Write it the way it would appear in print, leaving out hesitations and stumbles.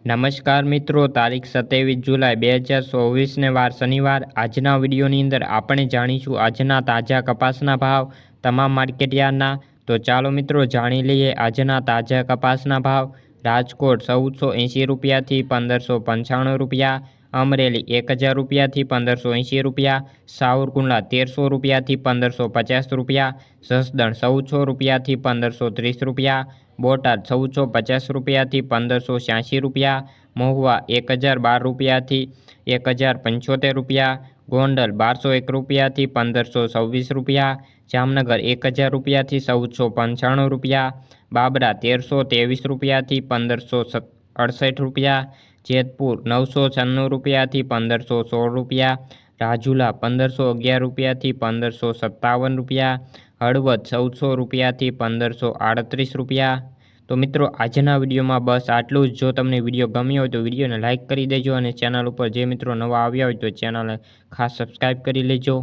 નમસ્કાર મિત્રો, તારીખ 27 જુલાઈ 2024ને વાર શનિવાર। આજના વિડીયોની અંદર આપણે જાણીશું આજના તાજા કપાસના ભાવ તમામ માર્કેટયાર્ડના। તો ચાલો મિત્રો જાણી લઈએ આજના તાજા કપાસના ભાવ। રાજકોટ 1480 રૂપિયાથી 1595 રૂપિયા, અમરેલી 1000 રૂપિયાથી 1580 રૂપિયા, સાવરકુંડલા 1300 રૂપિયાથી 1550 રૂપિયા, જસદણ 1400 રૂપિયાથી 1530 રૂપિયા, બોટાદ 1450 રૂપિયાથી 1586 રૂપિયા, મહુવા 1012 રૂપિયાથી 1075 રૂપિયા, ગોંડલ 1201 રૂપિયાથી 1526 રૂપિયા, જામનગર 1000 રૂપિયાથી 1495 રૂપિયા, બાબરા 1323 રૂપિયાથી 1568 રૂપિયા, જેતપુર 996 રૂપિયાથી 1516 રૂપિયા, રાજુલા 1511 રૂપિયાથી 1557 રૂપિયા, હળવદ 1400 રૂપિયાથી 1538 રૂપિયા। તો મિત્રો આજના વિડીયોમાં બસ આટલું જ। જો તમને વિડીયો ગમ્યો હોય તો વિડીયોને લાઇક કરી દેજો અને ચેનલ ઉપર જે મિત્રો નવા આવ્યા હોય તો ચેનલને ખાસ સબસ્ક્રાઈબ કરી લેજો।